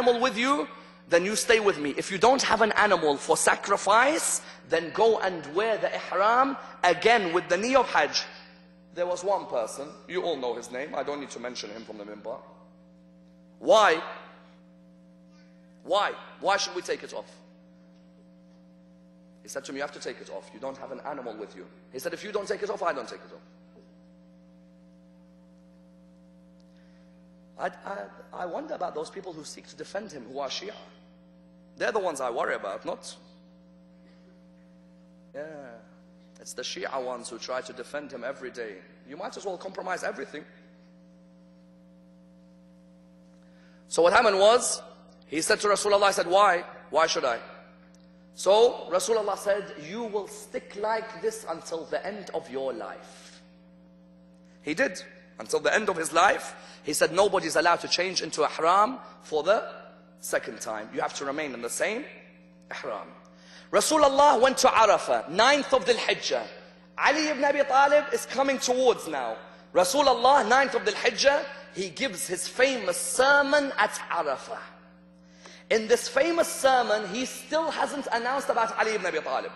animal with you, then you stay with me. If you don't have an animal for sacrifice, then go and wear the ihram again with the niyyah of Hajj. There was one person, you all know his name, I don't need to mention him from the minbar. Why? Why? Why should we take it off? He said to me, you have to take it off. You don't have an animal with you. He said, if you don't take it off, I don't take it off. I wonder about those people who seek to defend him, who are Shia. They're the ones I worry about, not... Yeah, it's the Shia ones who try to defend him every day. You might as well compromise everything. So what happened was, he said to Rasulullah, I said, why? Why should I? So Rasulullah said, you will stick like this until the end of your life. He did. Until the end of his life, he said nobody's allowed to change into ihram for the second time. You have to remain in the same ihram. Rasulullah went to Arafah, 9th of Dhul Hijjah. Ali ibn Abi Talib is coming towards now. Rasulullah, 9th of Dhul Hijjah, he gives his famous sermon at Arafah. In this famous sermon, he still hasn't announced about Ali ibn Abi Talib.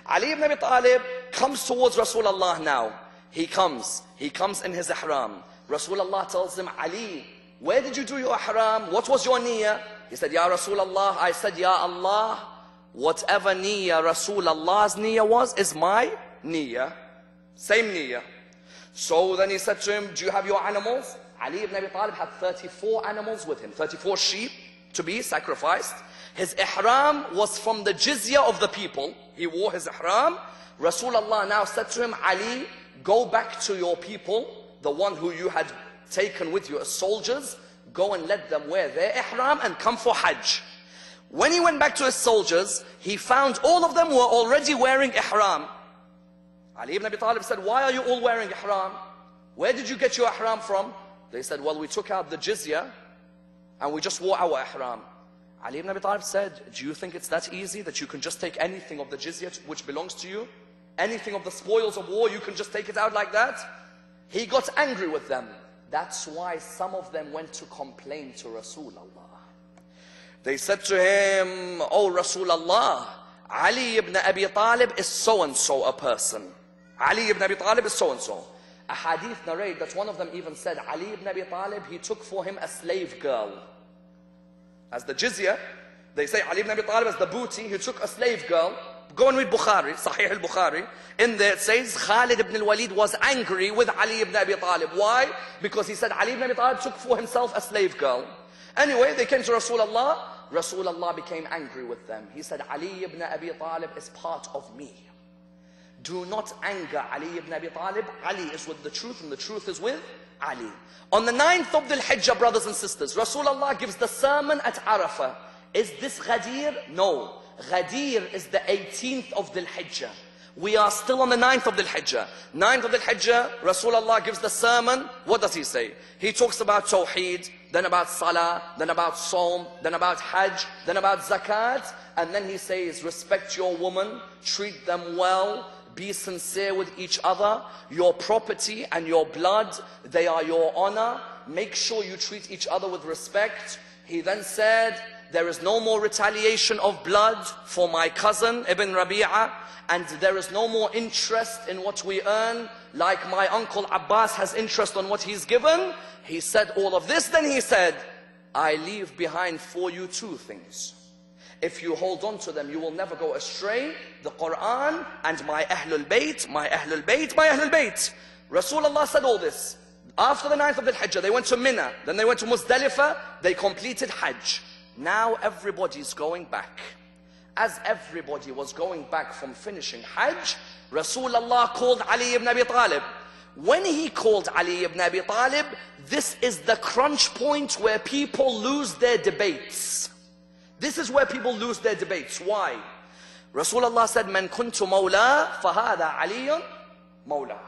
Ali ibn Abi Talib comes towards Rasulullah now. He comes in his ihram. Rasulullah tells him, Ali, where did you do your ihram? What was your niyyah? He said, Ya Rasulullah, I said, Ya Allah, whatever niyyah Rasulullah's niyyah was, is my niyyah. Same niyyah. So then he said to him, do you have your animals? Ali ibn Abi Talib had 34 animals with him, 34 sheep to be sacrificed. His ihram was from the jizya of the people. He wore his ihram. Rasulullah now said to him, Ali, go back to your people, the one who you had taken with you as soldiers, go and let them wear their ihram and come for Hajj. When he went back to his soldiers, he found all of them were already wearing ihram. Ali ibn Abi Talib said, why are you all wearing ihram? Where did you get your ihram from? They said, well, we took out the jizya and we just wore our ihram. Ali ibn Abi Talib said, do you think it's that easy that you can just take anything of the jizya which belongs to you? Anything of the spoils of war, you can just take it out like that? He got angry with them. That's why some of them went to complain to Rasulullah. They said to him, oh Rasulullah, Ali ibn Abi Talib is so-and-so a person. Ali ibn Abi Talib is so-and-so. A hadith narrate that one of them even said, Ali ibn Abi Talib, he took for him a slave girl. As the jizya, they say Ali ibn Abi Talib as the booty, he took a slave girl. Go and read Bukhari, Sahih al-Bukhari. In there it says, Khalid ibn al-Walid was angry with Ali ibn Abi Talib. Why? Because he said Ali ibn Abi Talib took for himself a slave girl. Anyway, they came to Rasulullah. Rasulullah became angry with them. He said, Ali ibn Abi Talib is part of me. Do not anger Ali ibn Abi Talib. Ali is with the truth and the truth is with Ali. On the 9th of Dhul Hijjah, brothers and sisters, Rasulullah gives the sermon at Arafah. Is this Ghadir? No. Ghadir is the 18th of Dhul Hijjah. We are still on the 9th of Dhul Hijjah. 9th of Dhul Hijjah, Rasulullah gives the sermon. What does he say? He talks about Tawheed, then about Salah, then about Saum, then about Hajj, then about Zakat. And then he says, respect your woman, treat them well, be sincere with each other. Your property and your blood, they are your honor. Make sure you treat each other with respect. He then said, there is no more retaliation of blood for my cousin Ibn Rabi'ah, and there is no more interest in what we earn, like my uncle Abbas has interest on what he's given. He said all of this, then he said, I leave behind for you two things. If you hold on to them, you will never go astray. The Quran and my Ahlul Bayt, my Ahlul Bayt, my Ahlul Bayt. Rasulullah said all this. After the 9th of Dhul Hijjah, they went to Mina, then they went to Muzdalifah, they completed Hajj. Now everybody's going back. As everybody was going back from finishing Hajj, Rasulullah called Ali ibn Abi Talib. When he called Ali ibn Abi Talib, this is the crunch point where people lose their debates. This is where people lose their debates. Why? Rasulullah said, Man kuntu mawla, fahada aliyun mawla.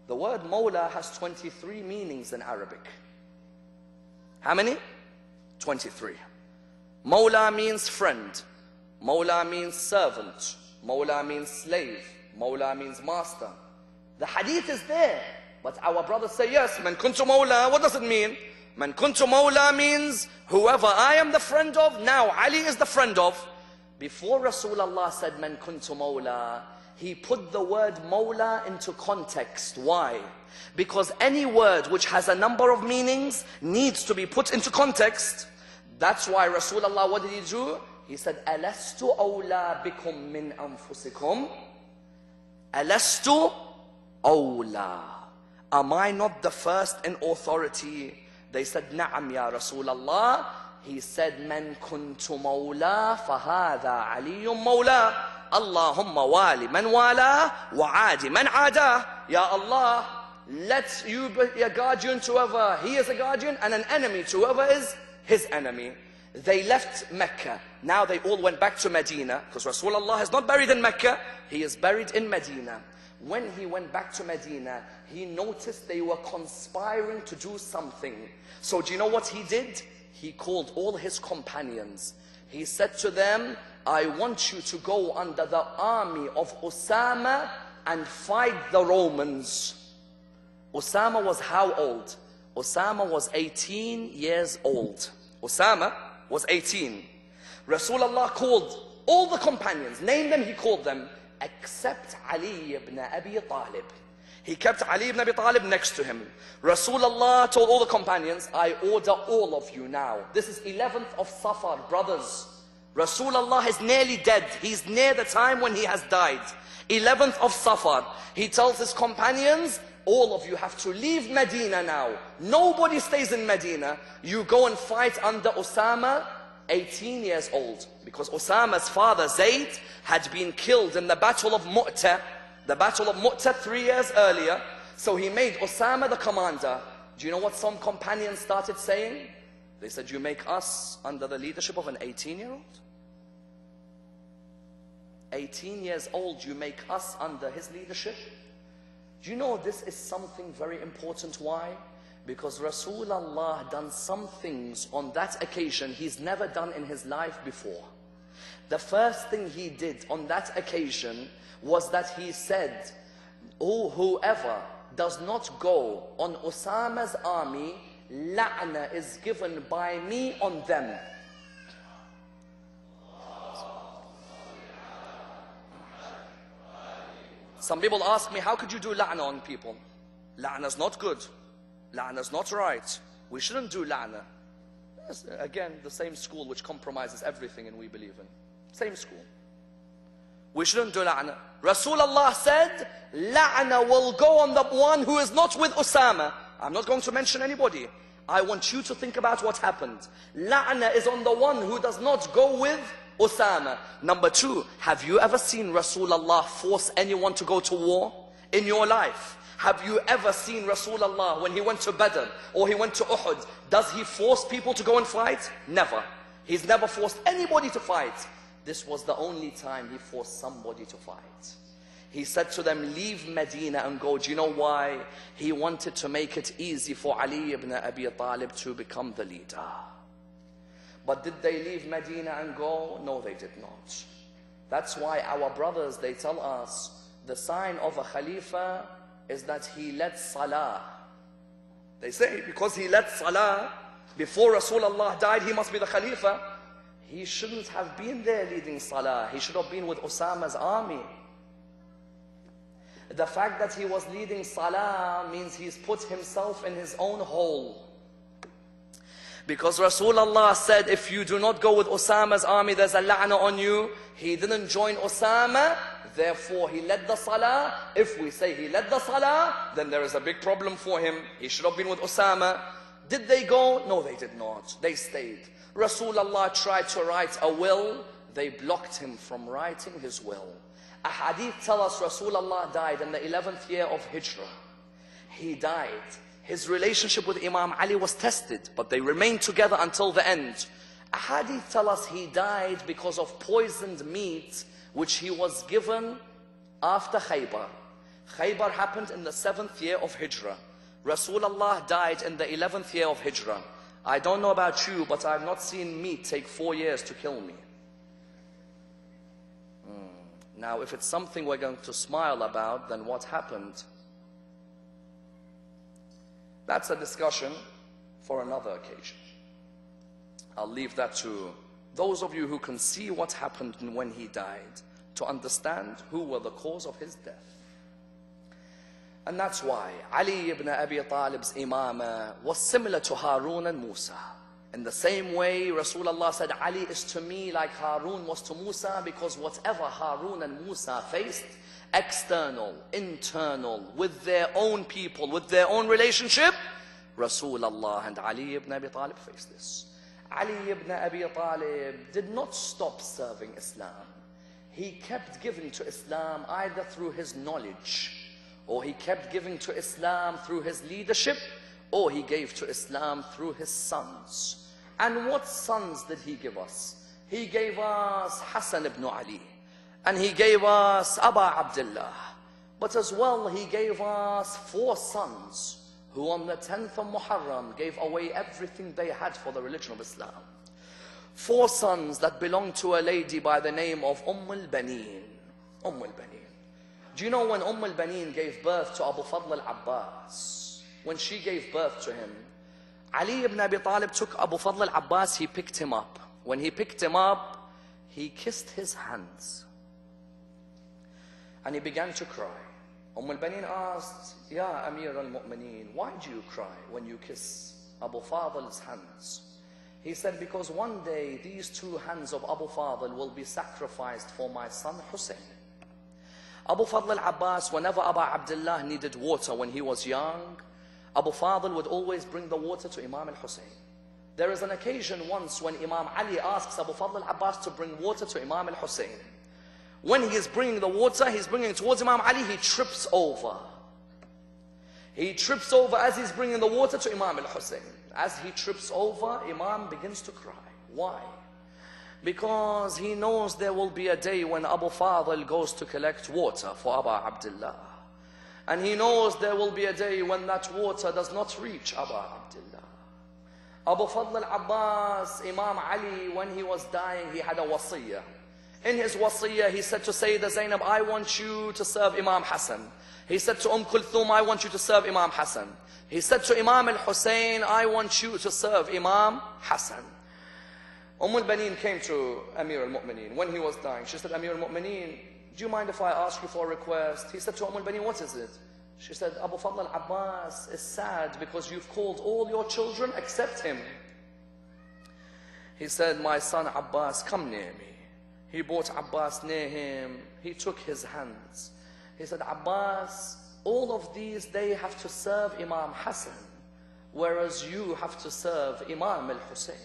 The word mawla has 23 meanings in Arabic. How many? 23. Mawla means friend. Mawla means servant. Mawla means slave. Mawla means master. The hadith is there. But our brothers say, yes, man kuntu mawla. What does it mean? Man kuntu mawla means whoever I am the friend of, now Ali is the friend of. Before Rasulullah said man kuntu mawla, he put the word mawla into context. Why? Because any word which has a number of meanings needs to be put into context. That's why Rasulullah, what did he do? He said, Alastu awla bikum min anfusikum? Alastu awla. Am I not the first in authority? They said, Na'am ya Rasulallah. He said, Man kuntu mawla fahadha aliyyum mawla. Allahumma wali man wala wa adi man ada. Ya Allah, let you be a guardian to whoever he is a guardian, and an enemy to whoever is his enemy. They left Mecca. Now they all went back to Medina, because Rasulullah is not buried in Mecca, he is buried in Medina. When he went back to Medina, he noticed they were conspiring to do something. So do you know what he did? He called all his companions. He said to them, I want you to go under the army of Osama and fight the Romans. Osama was how old? Osama was 18 years old. Osama was 18. Rasulullah called all the companions, named them, he called them, except Ali ibn Abi Talib. He kept Ali ibn Abi Talib next to him. Rasulullah told all the companions, I order all of you now. This is 11th of Safar, brothers. Rasulullah is nearly dead. He's near the time when he has died. 11th of Safar. He tells his companions, all of you have to leave Medina now. Nobody stays in Medina. You go and fight under Osama, 18 years old. Because Osama's father, Zayd, had been killed in the Battle of Mu'tah. The Battle of Mu'tah 3 years earlier. So he made Osama the commander. Do you know what some companions started saying? They said, you make us under the leadership of an 18-year-old? 18 years old, you make us under his leadership? Do you know this is something very important? Why? Because Rasulullah done some things on that occasion he's never done in his life before. The first thing he did on that occasion was that he said, oh, whoever does not go on Osama's army, la'na is given by me on them. Some people ask me, how could you do la'na on people? La'na's not good. La'na's not right. We shouldn't do la'na. Again, the same school which compromises everything and we believe in. Same school. We shouldn't do la'na. Rasulullah said, la'na will go on the one who is not with Osama. I'm not going to mention anybody. I want you to think about what happened. La'na is on the one who does not go with Osama. Number two, have you ever seen Rasulullah force anyone to go to war in your life? Have you ever seen Rasulullah when he went to Badr or he went to Uhud? Does he force people to go and fight? Never. He's never forced anybody to fight. This was the only time he forced somebody to fight. He said to them, leave Medina and go. Do you know why? He wanted to make it easy for Ali ibn Abi Talib to become the leader. But did they leave Medina and go? No, they did not. That's why our brothers, they tell us, the sign of a Khalifa is that he led Salah. They say, because he led Salah, before Rasulullah died, he must be the Khalifa. He shouldn't have been there leading Salah. He should have been with Osama's army. The fact that he was leading Salah means he's put himself in his own hole. Because Rasulullah said, if you do not go with Osama's army, there's a la'na on you. He didn't join Osama, therefore he led the Salah. If we say he led the Salah, then there is a big problem for him. He should have been with Osama. Did they go? No, they did not. They stayed. Rasulullah tried to write a will. They blocked him from writing his will. A hadith tell us Rasulullah died in the 11th year of Hijrah. He died. His relationship with Imam Ali was tested, but they remained together until the end. A hadith tell us he died because of poisoned meat which he was given after Khaybar. Khaybar happened in the 7th year of Hijrah. Rasulullah died in the 11th year of Hijrah. I don't know about you, but I've not seen meat take 4 years to kill me. Now, if it's something we're going to smile about, then what happened? That's a discussion for another occasion. I'll leave that to those of you who can see what happened when he died, to understand who were the cause of his death. And that's why Ali ibn Abi Talib's imamah was similar to Harun and Musa. In the same way, Rasulullah said, Ali is to me like Harun was to Musa, because whatever Harun and Musa faced, external, internal, with their own people, with their own relationship, Rasulullah and Ali ibn Abi Talib faced this. Ali ibn Abi Talib did not stop serving Islam. He kept giving to Islam either through his knowledge, or he kept giving to Islam through his leadership, or he gave to Islam through his sons. And what sons did he give us? He gave us Hassan ibn Ali, and he gave us Abu Abdullah. But as well, he gave us 4 sons who on the 10th of Muharram gave away everything they had for the religion of Islam. 4 sons that belonged to a lady by the name of al-Baneen. al-Baneen. Do you know when al-Baneen gave birth to Abu Fadl al-Abbas? When she gave birth to him, Ali ibn Abi Talib took Abu Fadl al-Abbas, he picked him up. When he picked him up, he kissed his hands. And he began to cry. al-Baneen asked, Ya Amir al-Mu'mineen, why do you cry when you kiss Abu Fadl's hands? He said, because one day these 2 hands of Abu Fadl will be sacrificed for my son Hussein. Abu Fadl al-Abbas, whenever Abu Abdullah needed water when he was young, Abu Fadl would always bring the water to Imam al-Hussein. There is an occasion once when Imam Ali asks Abu Fadl al-Abbas to bring water to Imam al-Hussein. When he is bringing the water, he's bringing it towards Imam Ali, he trips over. He trips over as he's bringing the water to Imam al-Hussein. As he trips over, Imam begins to cry. Why? Because he knows there will be a day when Abu Fadl goes to collect water for Abu Abdullah. And he knows there will be a day when that water does not reach Abu Abdullah. Abu Fadl al-Abbas, Imam Ali, when he was dying, he had a wasiyah. In his wasiyah, he said to Sayyidah Zainab, I want you to serve Imam Hassan. He said to Kulthum, I want you to serve Imam Hassan. He said to Imam al-Hussein, I want you to serve Imam Hassan. al-Baneen came to Amir al-Mu'mineen when he was dying. She said, Amir al-Mu'mineen, do you mind if I ask you for a request? He said to al-Baneen, what is it? She said, Abu Fadl al-Abbas is sad because you've called all your children except him. He said, my son Abbas, come near me. He brought Abbas near him. He took his hands. He said, Abbas, all of these, they have to serve Imam Hassan, whereas you have to serve Imam al-Hussein.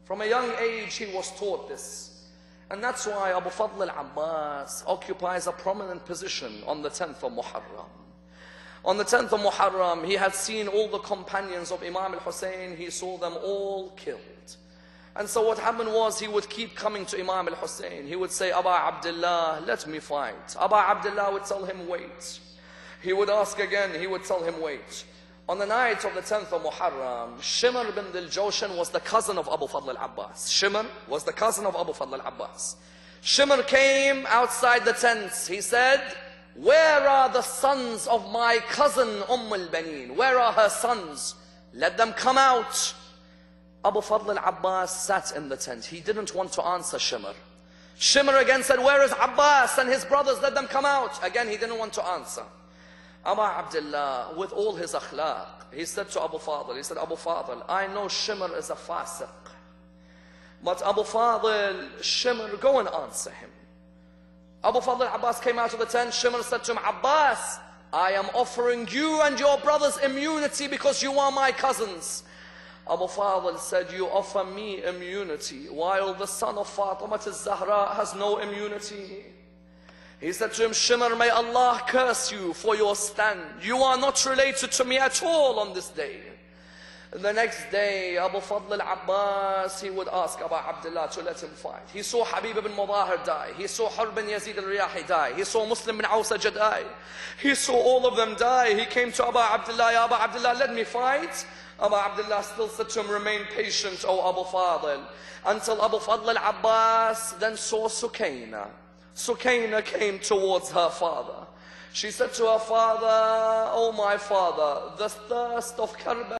From a young age, he was taught this. And that's why Abu Fadl al-Abbas occupies a prominent position on the 10th of Muharram. On the 10th of Muharram, he had seen all the companions of Imam al-Hussein. He saw them all killed. And so what happened was, he would keep coming to Imam al-Hussein. He would say, Abu Abdullah, let me fight. Abu Abdullah would tell him, wait. He would ask again, he would tell him, wait. On the night of the 10th of Muharram, Shimr bin Dil-Jawshan was the cousin of Abu Fadl al-Abbas. Shimr was the cousin of Abu Fadl al-Abbas. Shimr came outside the tents. He said, where are the sons of my cousin al-Baneen? Where are her sons? Let them come out. Abu Fadl al-Abbas sat in the tent. He didn't want to answer Shimr. Shimr again said, where is Abbas and his brothers? Let them come out. Again, he didn't want to answer. Abu Abdullah, with all his akhlaq, he said to Abu Fadl, he said, Abu Fadl, I know Shimr is a fasiq. But Abu Fadl, Shimr, go and answer him. Abu Fadl al-Abbas came out of the tent. Shimr said to him, Abbas, I am offering you and your brothers immunity because you are my cousins. Abu Fadl said, you offer me immunity while the son of Fatima al-Zahra has no immunity. He said to him, Shimr, may Allah curse you for your stand. You are not related to me at all on this day. The next day, Abu Fadl al-Abbas, he would ask Abu Abdullah to let him fight. He saw Habib ibn Mudahir die. He saw Hur bin Yazid al-Riyahi die. He saw Muslim bin Awsaj die. He saw all of them die. He came to Abu Abdullah, Ya Abu Abdullah, let me fight. Abu Abdullah still said to him, remain patient, O Abu Fadl. Until Abu Fadl al-Abbas then saw Sukayna. Sukayna came towards her father. She said to her father, oh my father, the thirst of Karbala